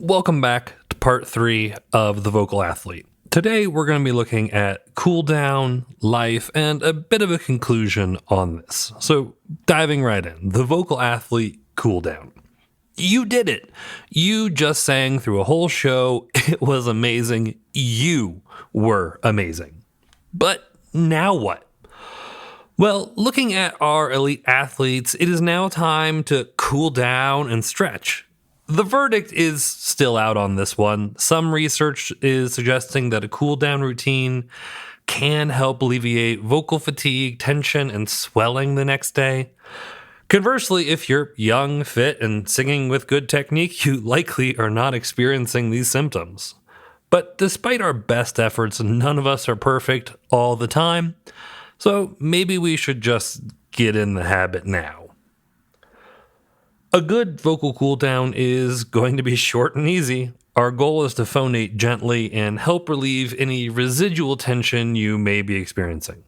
Welcome back to part 3 of The Vocal Athlete. Today we're going to be looking at cool down, life, and a bit of a conclusion on this. So diving right in, The Vocal Athlete cool down. You did it. You just sang through a whole show. It was amazing. You were amazing. But now what? Well, looking at our elite athletes, it is now time to cool down and stretch. The verdict is still out on this one. Some research is suggesting that a cool down routine can help alleviate vocal fatigue, tension, and swelling the next day. Conversely, if you're young, fit, and singing with good technique, you likely are not experiencing these symptoms. But despite our best efforts, none of us are perfect all the time, so maybe we should just get in the habit now. A good vocal cool down is going to be short and easy. Our goal is to phonate gently and help relieve any residual tension you may be experiencing.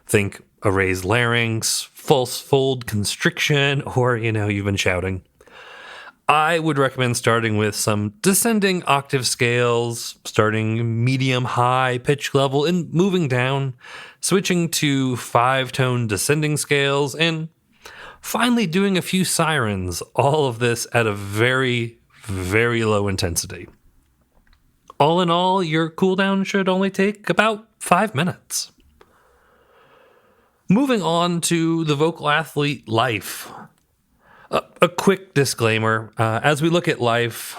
Think a raised larynx, false fold constriction, or, you've been shouting. I would recommend starting with some descending octave scales, starting medium-high pitch level and moving down, switching to 5-tone descending scales, and finally doing a few sirens, all of this at a very, very low intensity. All in all, your cooldown should only take about 5 minutes. Moving on to the vocal athlete life. A quick disclaimer, as we look at life,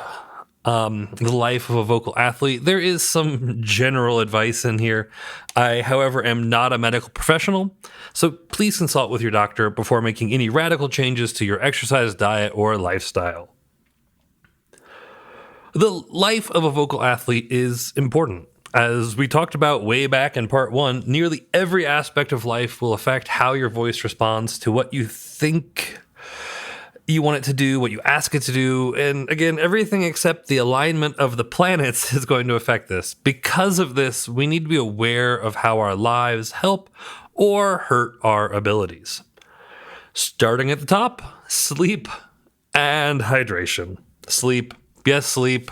the life of a vocal athlete, there is some general advice in here. I, however, am not a medical professional, so please consult with your doctor before making any radical changes to your exercise, diet, or lifestyle. The life of a vocal athlete is important. As we talked about way back in part 1, nearly every aspect of life will affect how your voice responds to what you think you want it to do, what you ask it to do, and again, everything except the alignment of the planets is going to affect this. Because of this, we need to be aware of how our lives help or hurt our abilities. Starting at the top, sleep and hydration. Sleep, yes, sleep.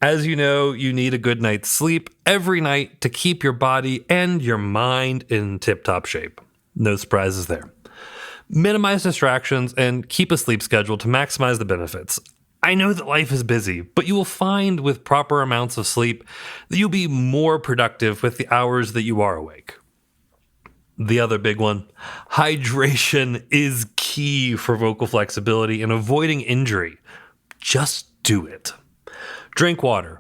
As you know, you need a good night's sleep every night to keep your body and your mind in tip-top shape. No surprises there. Minimize distractions and keep a sleep schedule to maximize the benefits. I know that life is busy, but you will find with proper amounts of sleep that you'll be more productive with the hours that you are awake. The other big one, hydration is key for vocal flexibility and avoiding injury. Just do it. Drink water.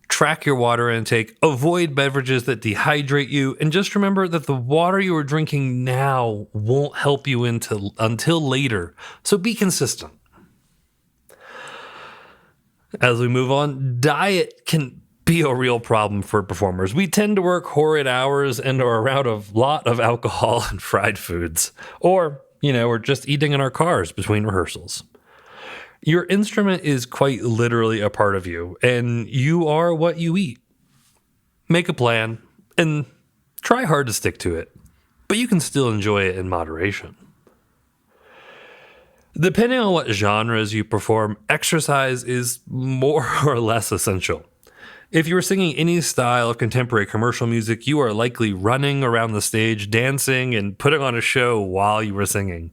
Track your water intake, avoid beverages that dehydrate you, and just remember that the water you are drinking now won't help you until later, so be consistent. As we move on, diet can be a real problem for performers. We tend to work horrid hours and are around a lot of alcohol and fried foods, or, we're just eating in our cars between rehearsals. Your instrument is quite literally a part of you, and you are what you eat. Make a plan, and try hard to stick to it, but you can still enjoy it in moderation. Depending on what genres you perform, exercise is more or less essential. If you are singing any style of contemporary commercial music, you are likely running around the stage, dancing, and putting on a show while you are singing.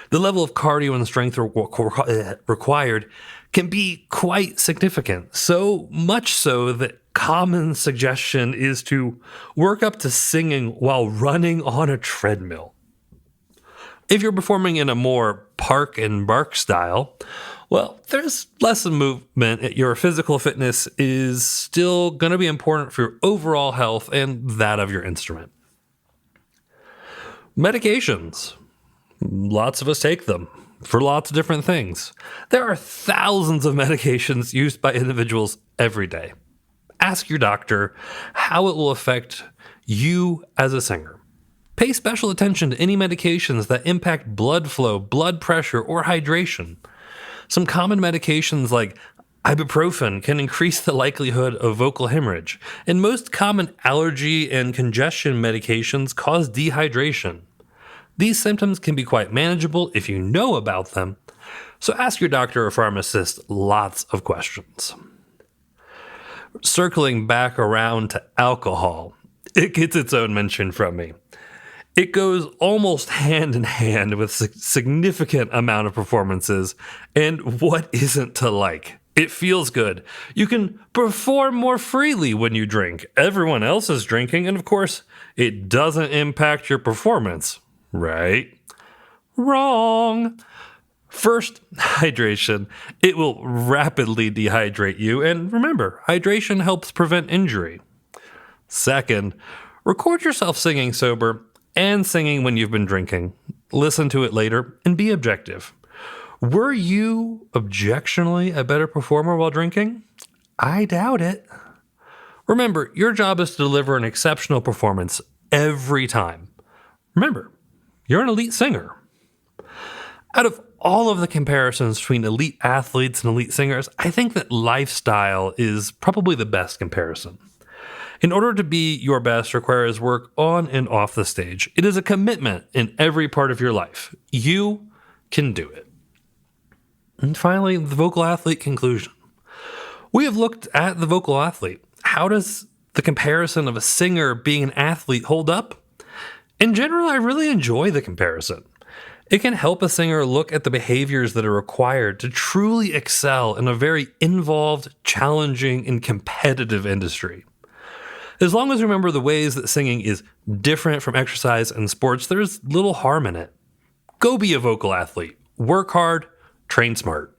The level of cardio and strength required can be quite significant, so much so that common suggestion is to work up to singing while running on a treadmill. If you're performing in a more park and bark style, well, there's less movement. Your physical fitness is still going to be important for your overall health and that of your instrument. Medications. Lots of us take them for lots of different things. There are thousands of medications used by individuals every day. Ask your doctor how it will affect you as a singer. Pay special attention to any medications that impact blood flow, blood pressure, or hydration. Some common medications like ibuprofen can increase the likelihood of vocal hemorrhage, and most common allergy and congestion medications cause dehydration. These symptoms can be quite manageable if you know about them, so ask your doctor or pharmacist lots of questions. Circling back around to alcohol, it gets its own mention from me. It goes almost hand in hand with significant amount of performances, and what isn't to like? It feels good. You can perform more freely when you drink. Everyone else is drinking, and of course, it doesn't impact your performance, right? Wrong. First, hydration. It will rapidly dehydrate you, and remember, hydration helps prevent injury. Second, record yourself singing sober and singing when you've been drinking. Listen to it later and be objective. Were you objectionally a better performer while drinking? I doubt it. Remember, your job is to deliver an exceptional performance every time. Remember, you're an elite singer. Out of all of the comparisons between elite athletes and elite singers, I think that lifestyle is probably the best comparison. In order to be your best requires work on and off the stage. It is a commitment in every part of your life. You can do it. And finally, the vocal athlete conclusion. We have looked at the vocal athlete. How does the comparison of a singer being an athlete hold up? In general, I really enjoy the comparison. It can help a singer look at the behaviors that are required to truly excel in a very involved, challenging, and competitive industry. As long as you remember the ways that singing is different from exercise and sports, there's little harm in it. Go be a vocal athlete. Work hard, train smart.